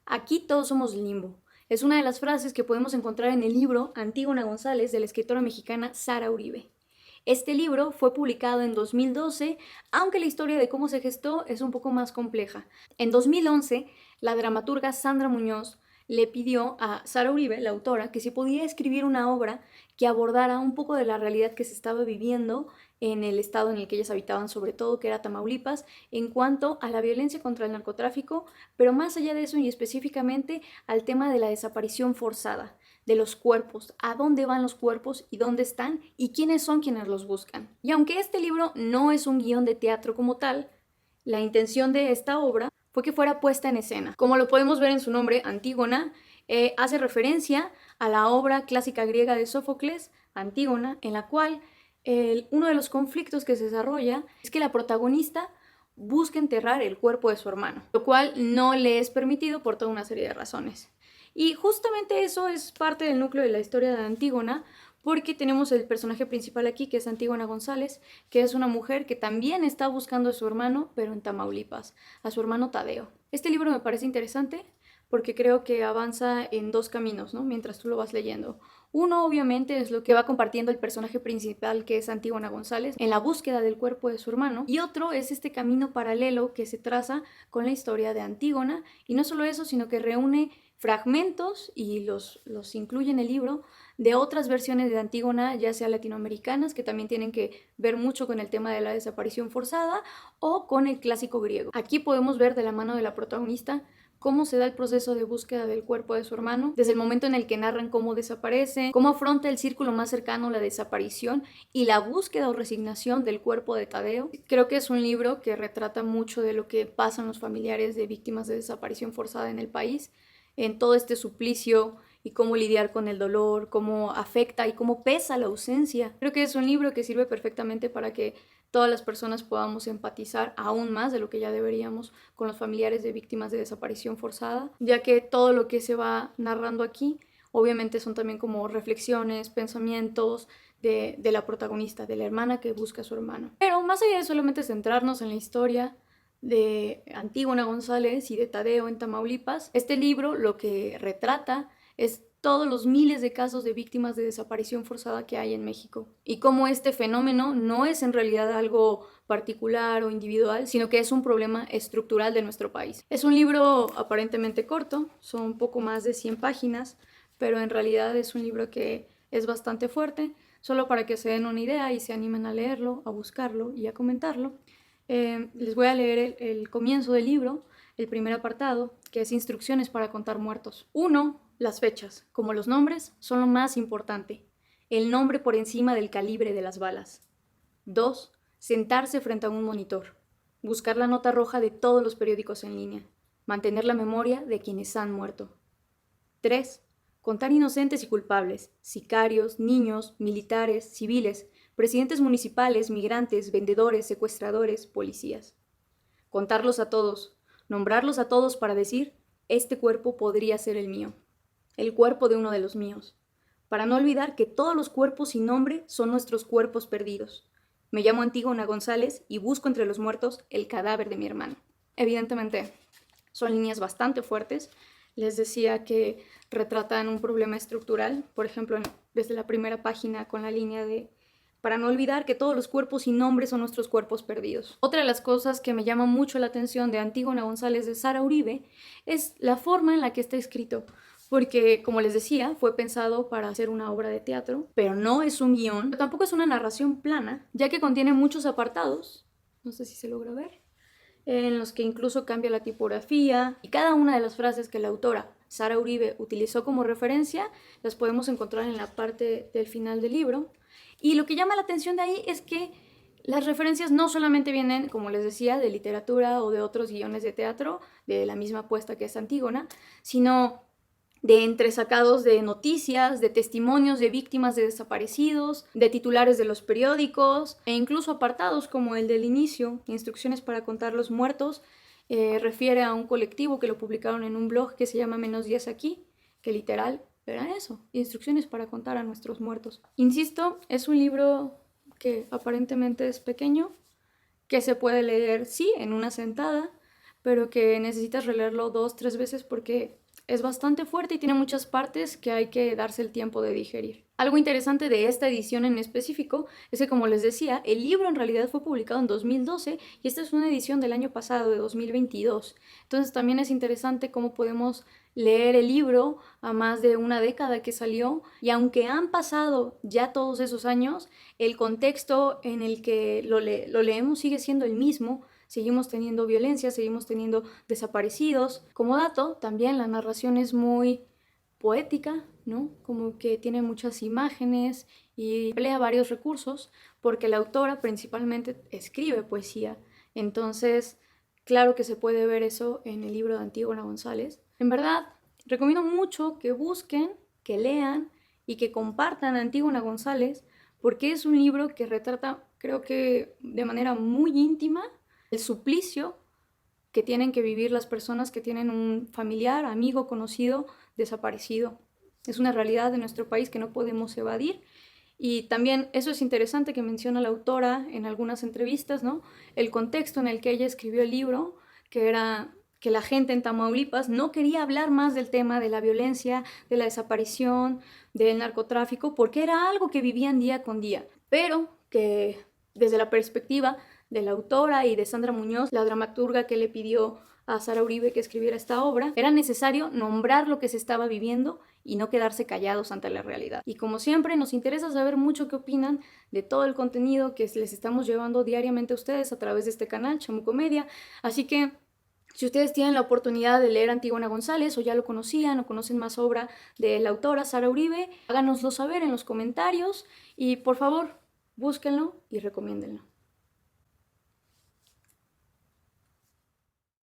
Aquí todos somos limbo. Es una de las frases que podemos encontrar en el libro Antígona González de la escritora mexicana Sara Uribe. Este libro fue publicado en 2012, aunque la historia de cómo se gestó es un poco más compleja. En 2011, la dramaturga Sandra Muñoz le pidió a Sara Uribe, la autora, que si podía escribir una obra que abordara un poco de la realidad que se estaba viviendo en el estado en el que ellas habitaban, sobre todo que era Tamaulipas, en cuanto a la violencia contra el narcotráfico, pero más allá de eso y específicamente al tema de la desaparición forzada, de los cuerpos, a dónde van los cuerpos y dónde están y quiénes son quienes los buscan. Y aunque este libro no es un guión de teatro como tal, la intención de esta obra fue que fuera puesta en escena. Como lo podemos ver en su nombre, Antígona, hace referencia a la obra clásica griega de Sófocles, Antígona, en la cual uno de los conflictos que se desarrolla es que la protagonista busca enterrar el cuerpo de su hermano, lo cual no le es permitido por toda una serie de razones. Y justamente eso es parte del núcleo de la historia de Antígona, porque tenemos el personaje principal aquí, que es Antígona González, que es una mujer que también está buscando a su hermano, pero en Tamaulipas, a su hermano Tadeo. Este libro me parece interesante porque creo que avanza en dos caminos, ¿no? Mientras tú lo vas leyendo. Uno, obviamente, es lo que va compartiendo el personaje principal, que es Antígona González, en la búsqueda del cuerpo de su hermano. Y otro es este camino paralelo que se traza con la historia de Antígona. Y no solo eso, sino que reúne fragmentos y los incluye en el libro de otras versiones de Antígona, ya sea latinoamericanas, que también tienen que ver mucho con el tema de la desaparición forzada, o con el clásico griego. Aquí podemos ver de la mano de la protagonista cómo se da el proceso de búsqueda del cuerpo de su hermano, desde el momento en el que narran cómo desaparece, cómo afronta el círculo más cercano la desaparición y la búsqueda o resignación del cuerpo de Tadeo. Creo que es un libro que retrata mucho de lo que pasan los familiares de víctimas de desaparición forzada en el país, en todo este suplicio y cómo lidiar con el dolor, cómo afecta y cómo pesa la ausencia. Creo que es un libro que sirve perfectamente para que todas las personas podamos empatizar aún más de lo que ya deberíamos con los familiares de víctimas de desaparición forzada, ya que todo lo que se va narrando aquí obviamente son también como reflexiones, pensamientos de la protagonista, de la hermana que busca a su hermano. Pero más allá de solamente centrarnos en la historia de Antígona González y de Tadeo en Tamaulipas, este libro lo que retrata es todos los miles de casos de víctimas de desaparición forzada que hay en México y cómo este fenómeno no es en realidad algo particular o individual, sino que es un problema estructural de nuestro país. Es un libro aparentemente corto, son poco más de 100 páginas, pero en realidad es un libro que es bastante fuerte, solo para que se den una idea y se animen a leerlo, a buscarlo y a comentarlo. Les voy a leer el comienzo del libro, el primer apartado, que es instrucciones para contar muertos. 1. Las fechas, como los nombres, son lo más importante. El nombre por encima del calibre de las balas. 2. Sentarse frente a un monitor. Buscar la nota roja de todos los periódicos en línea. Mantener la memoria de quienes han muerto. 3. Contar inocentes y culpables, sicarios, niños, militares, civiles, presidentes municipales, migrantes, vendedores, secuestradores, policías. Contarlos a todos, nombrarlos a todos para decir, este cuerpo podría ser el mío, el cuerpo de uno de los míos, para no olvidar que todos los cuerpos sin nombre son nuestros cuerpos perdidos. Me llamo Antígona González y busco entre los muertos el cadáver de mi hermano. Evidentemente, son líneas bastante fuertes. Les decía que retratan un problema estructural, por ejemplo, desde la primera página con la línea de para no olvidar que todos los cuerpos sin nombre son nuestros cuerpos perdidos. Otra de las cosas que me llama mucho la atención de Antígona González de Sara Uribe es la forma en la que está escrito, porque, como les decía, fue pensado para hacer una obra de teatro, pero no es un guión, pero tampoco es una narración plana, ya que contiene muchos apartados, no sé si se logra ver, en los que incluso cambia la tipografía y cada una de las frases que la autora Sara Uribe utilizó como referencia las podemos encontrar en la parte del final del libro. Y lo que llama la atención de ahí es que las referencias no solamente vienen, como les decía, de literatura o de otros guiones de teatro, de la misma puesta que es Antígona, sino de entresacados de noticias, de testimonios de víctimas de desaparecidos, de titulares de los periódicos e incluso apartados como el del inicio, instrucciones para contar los muertos, refiere a un colectivo que lo publicaron en un blog que se llama Menos días aquí, que literal era eso, instrucciones para contar a nuestros muertos. Insisto, es un libro que aparentemente es pequeño, que se puede leer, sí, en una sentada, pero que necesitas releerlo 2, 3 veces porque es bastante fuerte y tiene muchas partes que hay que darse el tiempo de digerir. Algo interesante de esta edición en específico es que, como les decía, el libro en realidad fue publicado en 2012 y esta es una edición del año pasado, de 2022. Entonces también es interesante cómo podemos leer el libro a más de una década que salió, y aunque han pasado ya todos esos años, el contexto en el que lo leemos sigue siendo el mismo. Seguimos teniendo violencia, seguimos teniendo desaparecidos. Como dato, también la narración es muy poética, ¿no? Como que tiene muchas imágenes y emplea varios recursos porque la autora principalmente escribe poesía. Entonces, claro que se puede ver eso en el libro de Antígona González. En verdad, recomiendo mucho que busquen, que lean y que compartan Antígona González, porque es un libro que retrata, creo que de manera muy íntima, el suplicio que tienen que vivir las personas que tienen un familiar, amigo, conocido desaparecido. Es una realidad de nuestro país que no podemos evadir. Y también eso es interesante que menciona la autora en algunas entrevistas, ¿no? El contexto en el que ella escribió el libro, que era que la gente en Tamaulipas no quería hablar más del tema de la violencia, de la desaparición, del narcotráfico, porque era algo que vivían día con día, pero que desde la perspectiva de la autora y de Sandra Muñoz, la dramaturga que le pidió a Sara Uribe que escribiera esta obra, era necesario nombrar lo que se estaba viviendo y no quedarse callados ante la realidad. Y como siempre, nos interesa saber mucho qué opinan de todo el contenido que les estamos llevando diariamente a ustedes a través de este canal, Chamucomedia. Así que, si ustedes tienen la oportunidad de leer Antígona González, o ya lo conocían, o conocen más obra de la autora Sara Uribe, háganoslo saber en los comentarios y, por favor, búsquenlo y recomiéndenlo.